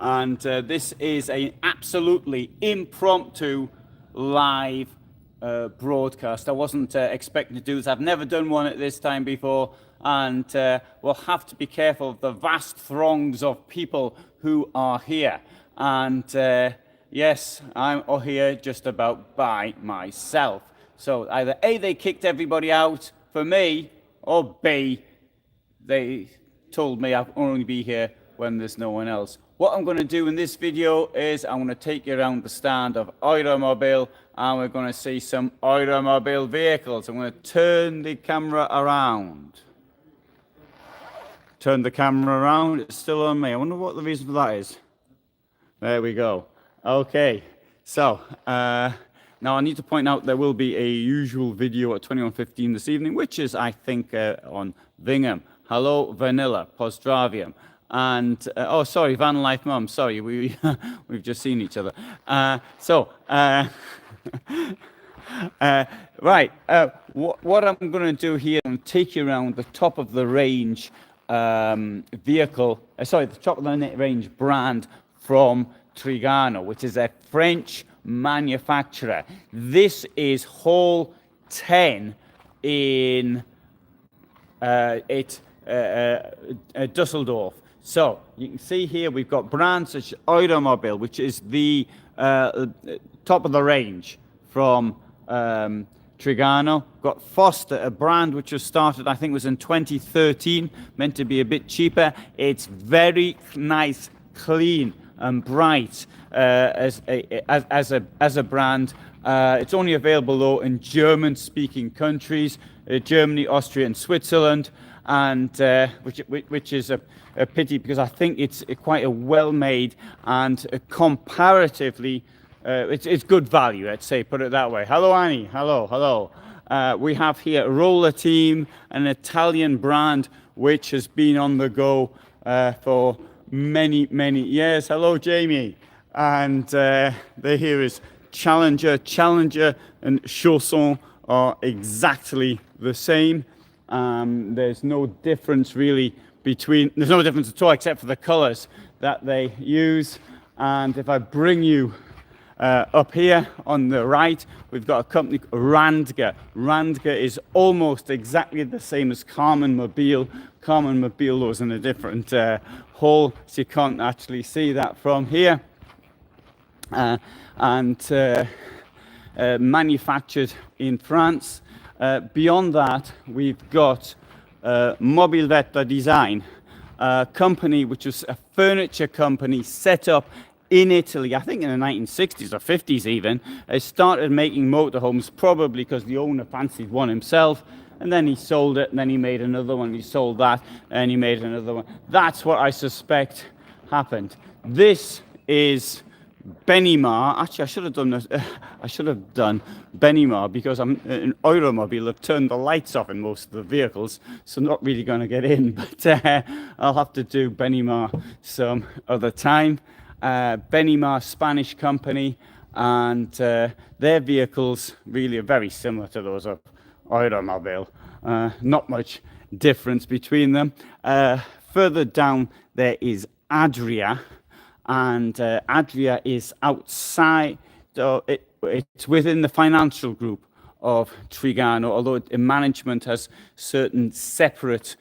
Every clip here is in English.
and this is an absolutely impromptu live broadcast. I wasn't expecting to do this. I've never done one at this time before, and we'll have to be careful of the vast throngs of people who are here. And yes, I'm here just about by myself. So either A, they kicked everybody out for me, or B, they told me I'll only be here when there's no one else. What I'm going to do in this video is I'm going to take you around the stand of EuraMobil, and we're going to see some EuraMobil vehicles. I'm going to turn the camera around. Turn the camera around, it's still on me. I wonder what the reason for that is. There we go. Okay, so now I need to point out there will be a usual video at 21:15 this evening, which is, I think, on Wingamm. Hello, Vanilla, Pozdrawiam. And, oh, sorry, Vanlife Mum, sorry, we've just seen each other. Right, what I'm going to do here, I'm going to take you around the top of the range vehicle, the top of the range brand from Trigano, which is a French manufacturer. This is Hall 10 in Düsseldorf. So you can see here we've got brands such as EuraMobil, which is the top of the range from Trigano. Got Forster, a brand which was started, I think, was in 2013, meant to be a bit cheaper. It's very nice, clean, and bright as a brand. It's only available though in German-speaking countries, Germany, Austria, and Switzerland, and which is a pity because I think it's quite a well-made and comparatively. It's good value, let's say, put it that way. Hello, Annie. Hello. We have here Roller Team, an Italian brand which has been on the go for many years. Hello, Jamie. And here is Challenger. Challenger and Chausson are exactly the same. There's no difference really there's no difference at all except for the colors that they use. And if I bring you up here on the right, we've got a company called Randger. Randger is almost exactly the same as Carman Mobil. Carman Mobil was in a different hall, so you can't actually see that from here. Manufactured in France. Beyond that, we've got Mobilvetta Design, a company which was a furniture company set up in Italy, I think in the 1960s or 50s even. It started making motorhomes probably because the owner fancied one himself, and then he sold it, and then he made another one, he sold that, and he made another one. That's what I suspect happened. This is Benimar. Actually, I should have done this. I should have done Benimar because I'm in EuraMobil. I've turned the lights off in most of the vehicles, so I'm not really going to get in. But I'll have to do Benimar some other time. Benimar, Spanish company, and their vehicles really are very similar to those of EuraMobil. Not much difference between them. Further down there is Adria, and Adria is outside, it's within the financial group of Trigano, although management has certain separate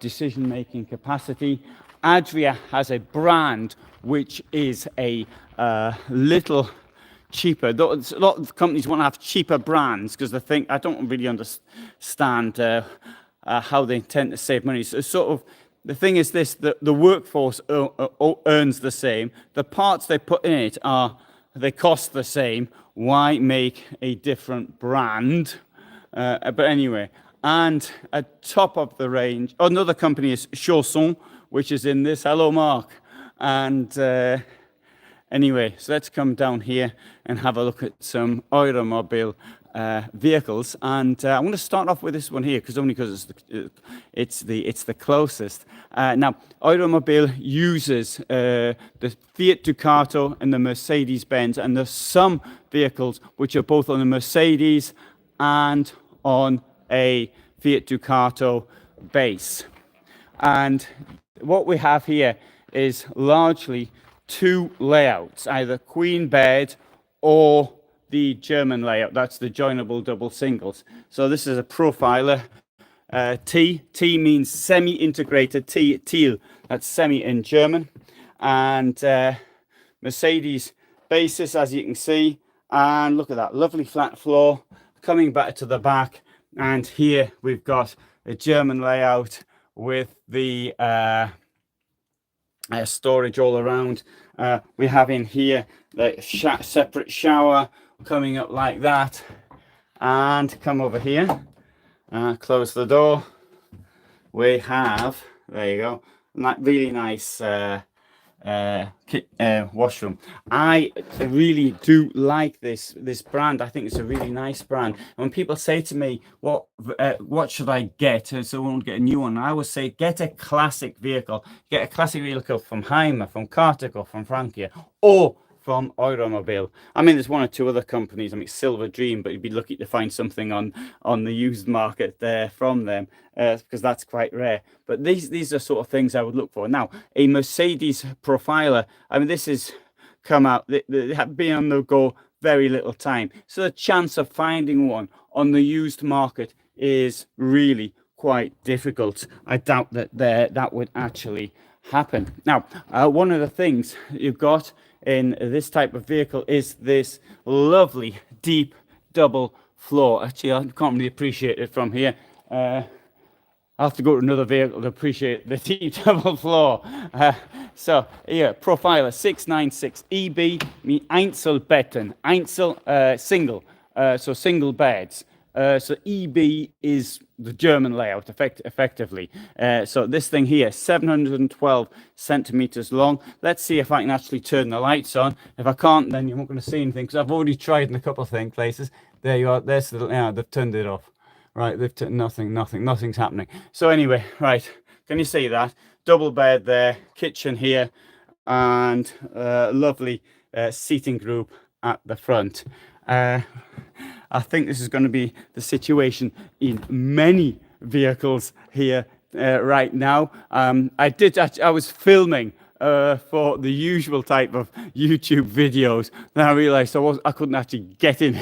decision-making capacity. Adria has a brand which is a little cheaper. A lot of companies want to have cheaper brands because they think, I don't really understand how they intend to save money. So sort of, the thing is this, the workforce earns the same. The parts they put in it they cost the same. Why make a different brand? But anyway, and at top of the range, another company is Chausson, which is in this. Hello, Mark. And anyway, so let's come down here and have a look at some EuraMobil vehicles. And I'm going to start off with this one here, because it's the closest. Now, EuraMobil uses the Fiat Ducato and the Mercedes-Benz, and there's some vehicles which are both on the Mercedes and on a Fiat Ducato base. And what we have here is largely two layouts, either queen bed or the German layout. That's the joinable double singles. So this is a profiler. T means semi-integrated, teal, that's semi in German. And Mercedes basis, as you can see. And look at that, lovely flat floor coming back to the back. And here we've got a German layout with the storage all around. We have in here the separate shower coming up like that. And come over here, close the door. We have, there you go, really nice washroom. I really do like this brand. I think it's a really nice brand. And when people say to me, what should I get, so I won't get a new one, I always say get a classic vehicle. Get a classic vehicle from Hymer, from Carthago, from Frankia, or from EuraMobil. I mean, there's one or two other companies. I mean, Silver Dream, but you'd be lucky to find something on the used market there from them, because that's quite rare. But these are sort of things I would look for. Now, a Mercedes profiler. I mean, this has come out. They have been on the go very little time, so the chance of finding one on the used market is really quite difficult. I doubt that would actually happen. Now, one of the things you've got in this type of vehicle is this lovely deep double floor. Actually, I can't really appreciate it from here. I'll have to go to another vehicle to appreciate the deep double floor. So here, profiler 696 EB, mean Einzelbetten, single, so single beds. So EB is the German layout, effectively. So this thing here, 712 centimeters long. Let's see if I can actually turn the lights on. If I can't, then you're not going to see anything, because I've already tried in a couple of places. There you are. There's the, they've turned it off. Right, they've turned nothing's happening. So anyway, right, can you see that? Double bed there, kitchen here, and lovely seating group at the front. I think this is going to be the situation in many vehicles here right now. I was filming for the usual type of YouTube videos. Then I realized I couldn't actually get in.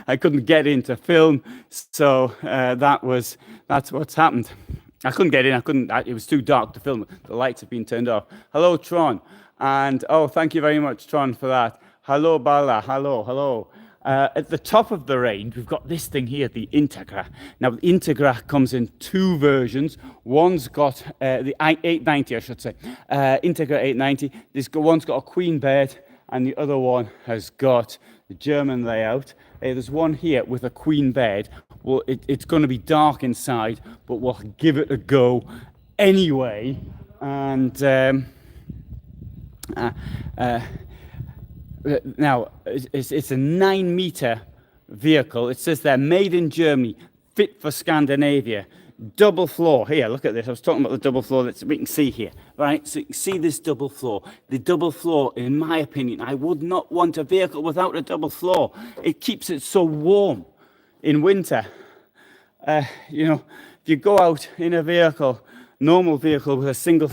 I couldn't get in to film. So that's what's happened. I couldn't get in. It was too dark to film. The lights have been turned off. Hello, Tron. And thank you very much, Tron, for that. Hello, Bala. Hello. At the top of the range, we've got this thing here, the Integra. Now, the Integra comes in two versions. One's got the 890, I should say. Integra 890. One's got a queen bed, and the other one has got the German layout. There's one here with a queen bed. Well, it's going to be dark inside, but we'll give it a go anyway. And now, it's a 9-meter vehicle. It says they're made in Germany, fit for Scandinavia. Double floor. Here, look at this. I was talking about the double floor that we can see here. Right, so you can see this double floor. The double floor, in my opinion, I would not want a vehicle without a double floor. It keeps it so warm in winter. If you go out in a vehicle, normal vehicle with a single,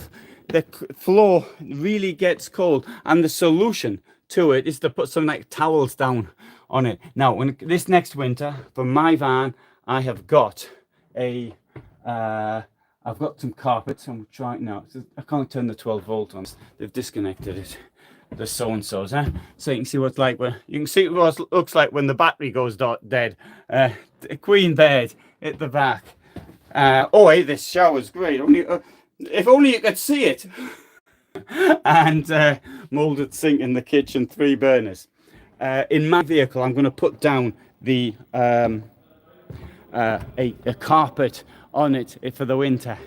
the floor really gets cold, and the solution to it is to put some like towels down on it. Now, this next winter for my van, I have got I've got some carpets. I'm trying now. I can't turn the 12 volt on. They've disconnected it. The so-and-sos, so you can see what it looks like when the battery goes dead. A queen bed at the back. Hey, this shower's great. If only you could see it. And molded sink in the kitchen, 3 burners. In my vehicle, I'm going to put down the a carpet on it for the winter.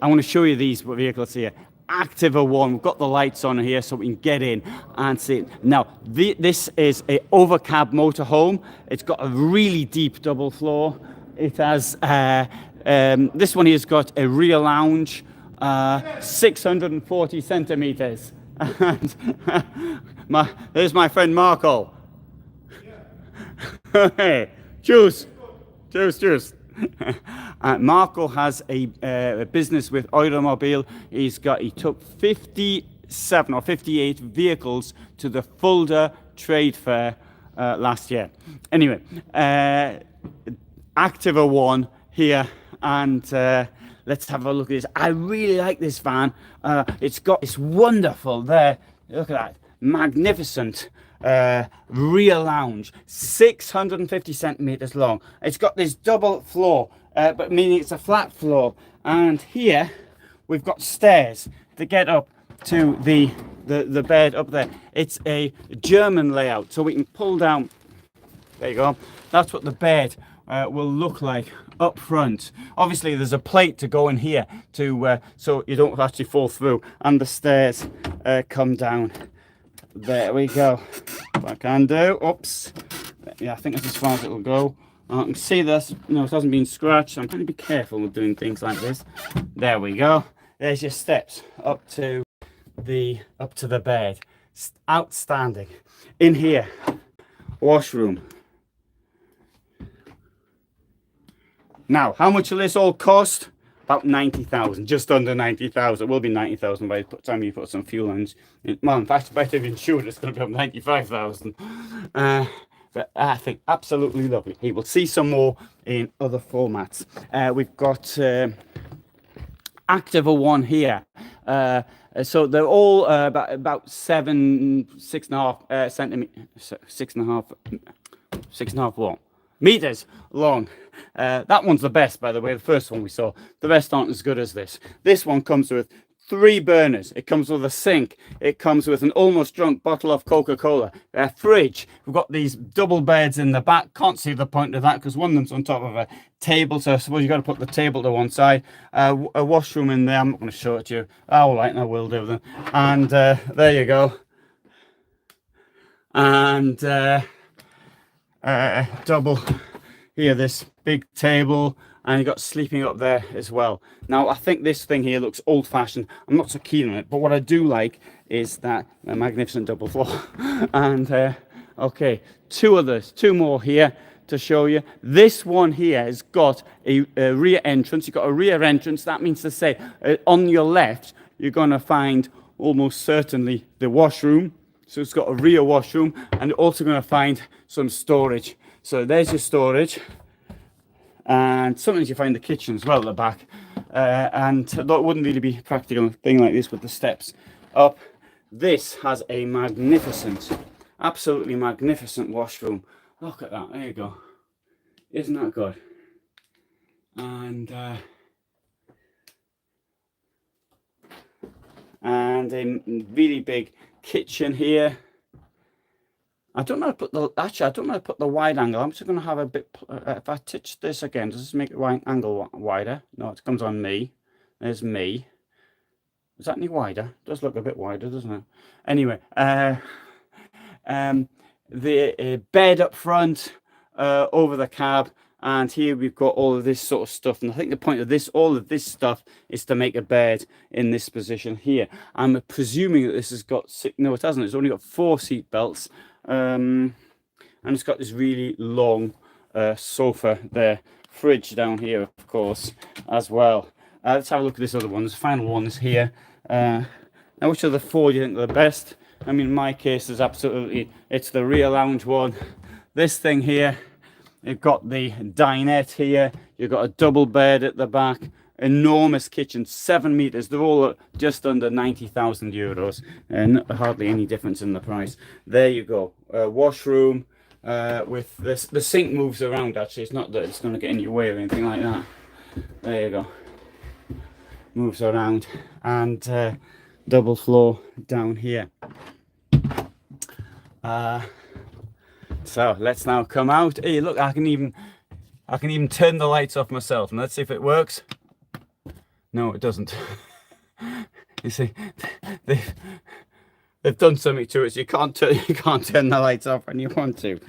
I want to show you these vehicles here. Activa one, we've got the lights on here so we can get in and see it. Now, this is a overcab motorhome. It's got a really deep double floor. It has this one here's got a rear lounge, 640 centimeters. And there's my friend Marco. Hey, juice. Marco has a business with Eura Mobil. He took 57 or 58 vehicles to the Fulda trade fair last year. Anyway, Activa 1 here, and let's have a look at this. I really like this van. It's wonderful there. Look at that, magnificent rear lounge, 650 centimeters long. It's got this double floor, but meaning it's a flat floor. And here we've got stairs to get up to the bed up there. It's a German layout, so we can pull down. There you go. That's what the bed will look like up front. Obviously there's a plate to go in here to so you don't actually fall through, and the stairs come down. There we go. What I can do. Oops. Yeah, I think that's as far as it will go. I can see this. No, it hasn't been scratched. I'm trying to be careful with doing things like this. There we go. There's your steps up to the bed. Outstanding. In here, washroom. Now, how much will this all cost? About 90,000, just under 90,000. It will be 90,000 by the time you put some fuel in. Well, in fact, if I've insured, it's going to be up 95,000. But I think absolutely lovely. You will see some more in other formats. We've got Activa 1 here. So they're all about 6.5 centimeters, 6.5 what? Meters long. That one's the best, by the way. The first one we saw. The rest aren't as good as this. This one comes with 3 burners. It comes with a sink. It comes with an almost drunk bottle of Coca-Cola. A fridge. We've got these double beds in the back. Can't see the point of that because one of them's on top of a table. So I suppose you've got to put the table to one side. A washroom in there. I'm not going to show it to you. All right, I will do them. And there you go. And double here, this big table, and you've got sleeping up there as well. Now I think this thing here looks old-fashioned. I'm not so keen on it, but what I do like is that magnificent double floor. And okay, two more here to show you. This one here has got a rear entrance. You've got a rear entrance. That means to say on your left you're going to find almost certainly the washroom. So it's got a rear washroom, and you're also going to find some storage. So there's your storage, and sometimes you find the kitchen as well at the back. And that wouldn't really be practical, a thing like this with the steps up. This has a magnificent, absolutely magnificent washroom. Look at that, there you go. Isn't that good? And a really big kitchen here. I don't know how to put the, actually I don't know how to put the wide angle. I'm just going to have a bit, if I touch this again, does this make it wide angle wider? No, it comes on me. There's me. Is that any wider? It does look a bit wider, doesn't it? Anyway, the bed up front, over the cab, and here we've got all of this sort of stuff. And I think the point of this, all of this stuff, is to make a bed in this position here. I'm presuming that this has got no, it hasn't. It's only got 4 seat belts. And it's got this really long sofa there. Fridge down here, of course, as well. Let's have a look at this other one. This final one is here. Now, which of the 4 do you think are the best? I mean, in my case, is absolutely, it's the rear lounge one. This thing here, you've got the dinette here. You've got a double bed at the back. Enormous kitchen, 7 meters. They're all just under 90,000 euros, and hardly any difference in the price. There you go. Washroom with this. The sink moves around. Actually, it's not that it's going to get in your way or anything like that. There you go. Moves around, and double floor down here. So let's now come out. Hey, look! I can even turn the lights off myself, and let's see if it works. No, it doesn't. You see, they've done something to it. So you can't turn the lights off when you want to.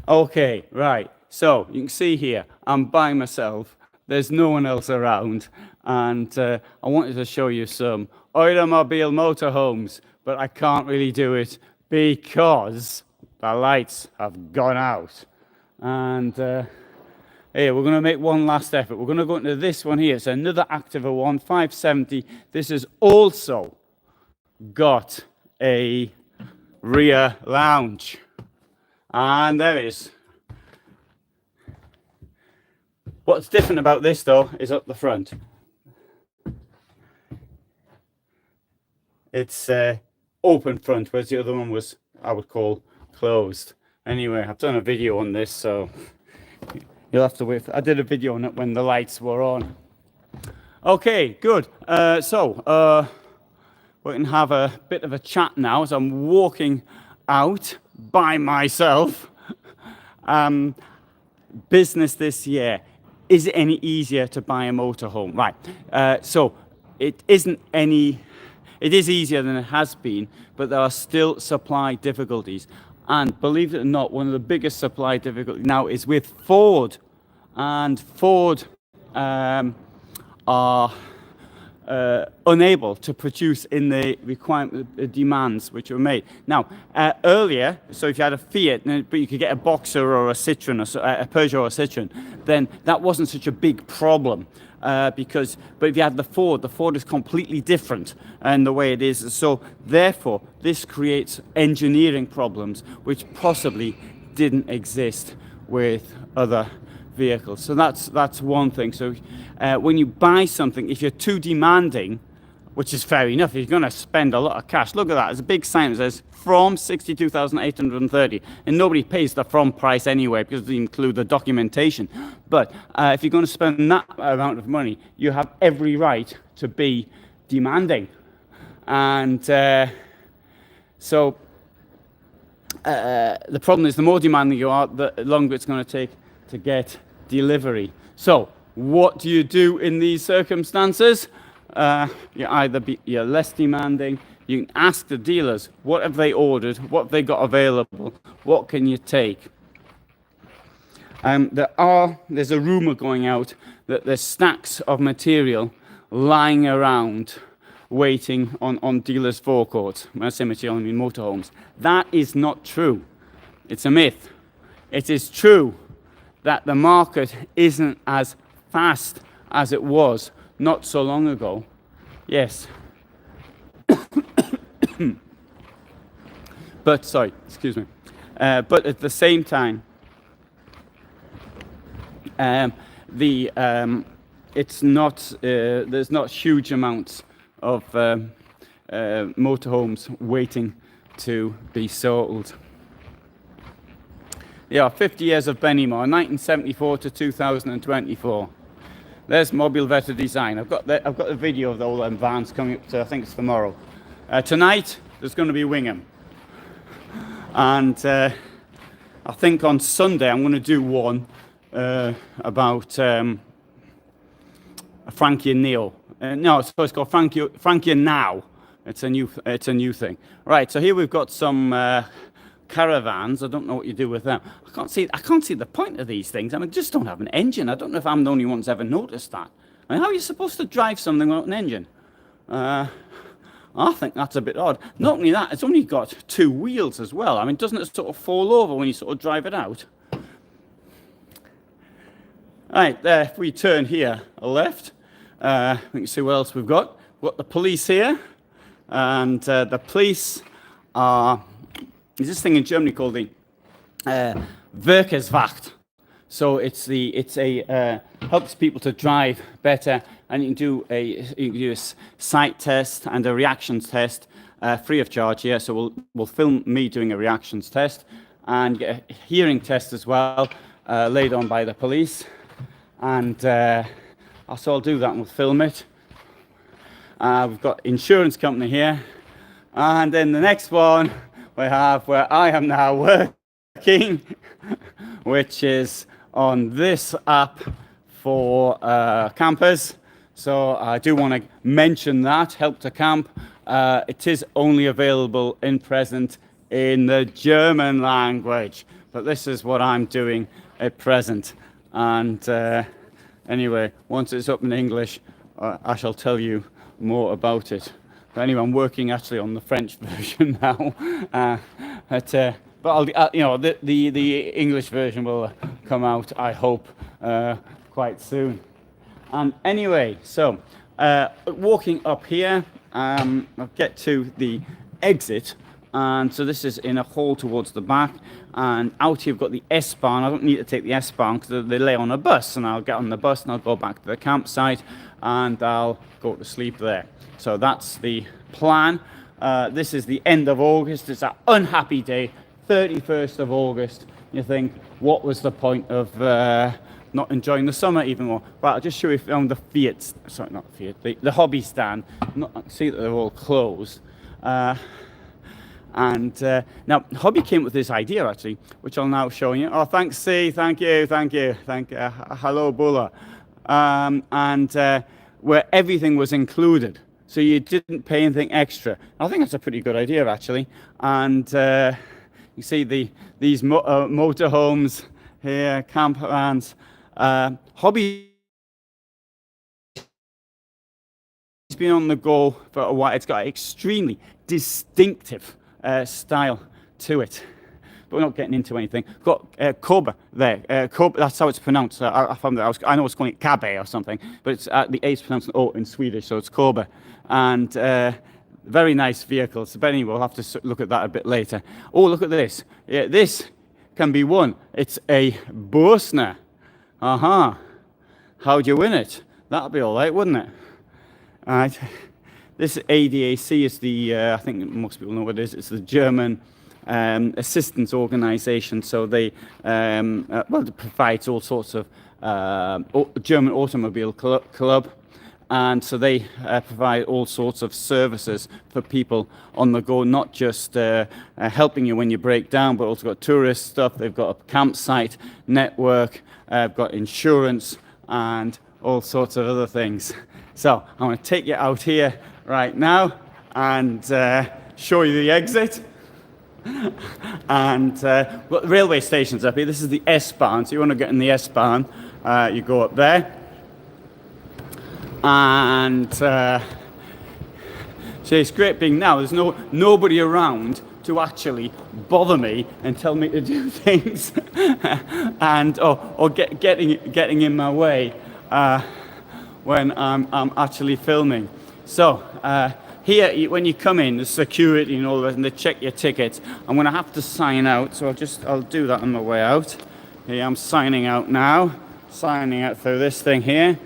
Okay, right. So you can see here, I'm by myself. There's no one else around, and I wanted to show you some EuraMobil motorhomes, but I can't really do it because the lights have gone out. And here, we're going to make one last effort. We're going to go into this one here. It's another Activa one, 570. This has also got a rear lounge. And there it is. What's different about this, though, is up the front. It's open front, whereas the other one was, I would call, closed. Anyway, I've done a video on this, so you'll have to wait. I did a video on it when the lights were on. Okay, good. So we can have a bit of a chat now as I'm walking out by myself. Business this year. Is it any easier to buy a motorhome? Right. So it isn't any. It is easier than it has been, but there are still supply difficulties. And believe it or not, one of the biggest supply difficulties now is with Ford. And Ford are unable to produce in the demands which were made. Now, earlier, so if you had a Fiat, but you could get a Boxer or a Citroen, or a Peugeot or a Citroen, then that wasn't such a big problem. But if you had the Ford is completely different in the way it is. So therefore, this creates engineering problems which possibly didn't exist with other vehicles. So that's one thing. So when you buy something, if you're too demanding, which is fair enough, you're going to spend a lot of cash. Look at that. There's a big sign that says from 62,830, and nobody pays the from price anyway because they include the documentation. But if you're going to spend that amount of money, you have every right to be demanding. And so the problem is the more demanding you are, the longer it's going to take to get delivery. So what do you do in these circumstances? You're less demanding. You can ask the dealers, what have they ordered? What have they got available? What can you take? There's a rumor going out that there's stacks of material lying around waiting on dealers' forecourts. When I say material, I mean motorhomes. That is not true. It's a myth. It is true that the market isn't as fast as it was not so long ago. Yes. But at the same time, it's not. There's not huge amounts of motorhomes waiting to be sold. Yeah, 50 years of Benimor, 1974 to 2024. There's Mobil Vetta Design. I've got the video of all them vans coming up to, I think it's tomorrow. Tonight, there's going to be Wingamm. And I think on Sunday, I'm going to do one about a Frankia Neo. No, it's called Frankia Now. It's a new thing. Right, so here we've got some caravans. I don't know what you do with them. I can't see the point of these things. I mean, just don't have an engine. I don't know if I'm the only one that's ever noticed that. I mean, how are you supposed to drive something without an engine? I think that's a bit odd. Not only that, it's only got two wheels as well. I mean, doesn't it sort of fall over when you sort of drive it out? Right, there, if we turn here left, we can see what else we've got. We've got the police here, and the police are, there's this thing in Germany called the Verkehrswacht. So it's helps people to drive better, and you can do a sight test and a reactions test free of charge here. So we'll film me doing a reactions test and get a hearing test as well laid on by the police. And so I'll do that and we'll film it. We've got insurance company here, and then the next one we have where I am now working, which is on this app for campers. So I do want to mention that, Help to Camp. It is only available in present in the German language, but this is what I'm doing at present. And anyway, once it's up in English, I shall tell you more about it. But anyway, I'm working actually on the French version now. But I'll, the English version will come out, I hope, quite soon. And anyway, so walking up here, I'll get to the exit. And so this is in a hall towards the back, and out here you've got the S-Bahn. I don't need to take the S-Bahn because they lay on a bus, and I'll get on the bus and I'll go back to the campsite and I'll go to sleep there. So that's the plan. This is the end of August. It's an unhappy day, 31st of August. You think, what was the point of not enjoying the summer even more? Well, I'll just show you on the Fiat, sorry, not Fiat, the hobby stand. See that they're all closed. Now, Hobby came up with this idea, actually, which I'll now show you. Oh, thanks, C. Thank you. Hello, Bula. Where everything was included. So you didn't pay anything extra. I think that's a pretty good idea, actually. And you see these motorhomes here, campervans. Hobby has been on the go for a while. It's got an extremely distinctive style to it, but we're not getting into anything. We've got Kobe there. Kobe, that's how it's pronounced. I found that I know it's calling it Kabe or something, but it's the A's pronounced O in Swedish, so it's Kobe. And very nice vehicles. But anyway, we'll have to look at that a bit later. Oh, look at this. Yeah, this can be won. It's a Bürstner. How'd you win it? That'll be all right, wouldn't it? All right. This ADAC is the, I think most people know what it is, it's the German assistance organization. So they, it provides all sorts of German automobile club. And so they provide all sorts of services for people on the go, not just helping you when you break down, but also got tourist stuff. They've got a campsite network, got insurance, and all sorts of other things. So I'm going to take you out here right now and show you the exit. And well, the railway station's up here. This is the S-Bahn. So you want to get in the S-Bahn, you go up there. And so it's great being now. There's nobody around to actually bother me and tell me to do things, and or getting in my way when I'm actually filming. So here, when you come in, the security and all that, and they check your tickets. I'm going to have to sign out, so I'll do that on my way out. Here, I'm signing out now. Signing out through this thing here.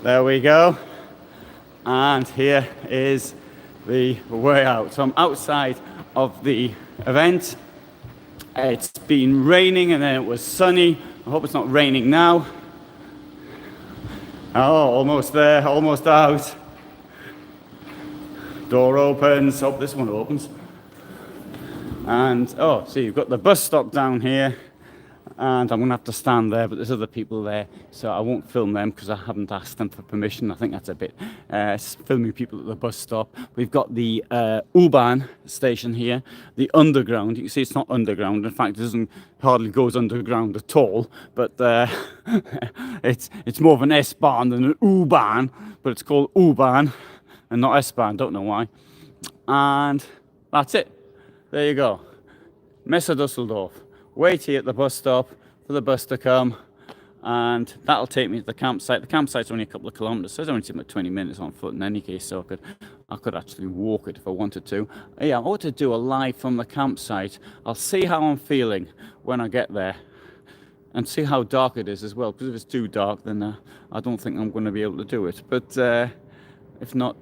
There we go. And here is the way out. So I'm outside of the event. It's been raining and then it was sunny. I hope it's not raining now. Oh, almost there, almost out. Door opens. Hope this one opens. And so you've got the bus stop down here. And I'm going to have to stand there, but there's other people there, so I won't film them because I haven't asked them for permission. I think that's a bit filming people at the bus stop. We've got the U-Bahn station here, the underground. You can see it's not underground. In fact, it doesn't hardly goes underground at all. But it's more of an S-Bahn than an U-Bahn, but it's called U-Bahn and not S-Bahn. Don't know why. And that's it. There you go. Messe Düsseldorf. Wait here at the bus stop for the bus to come, and that'll take me to the campsite. The campsite's only a couple of kilometers, so it's only taking about 20 minutes on foot in any case, so I could actually walk it if I wanted to. Yeah, I ought to do a live from the campsite. I'll see how I'm feeling when I get there and see how dark it is as well, because if it's too dark, then I don't think I'm going to be able to do it. But if not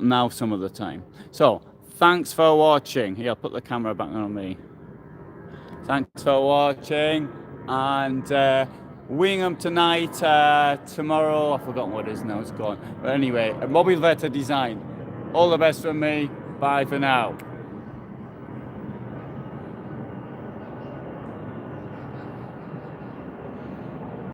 now, some other time. So thanks for watching. Here, I'll put the camera back on me. Thanks for watching, and Wingamm tonight, tomorrow, I've forgotten what it is now, it's gone. But anyway, a Mobil Vetta design. All the best from me, bye for now.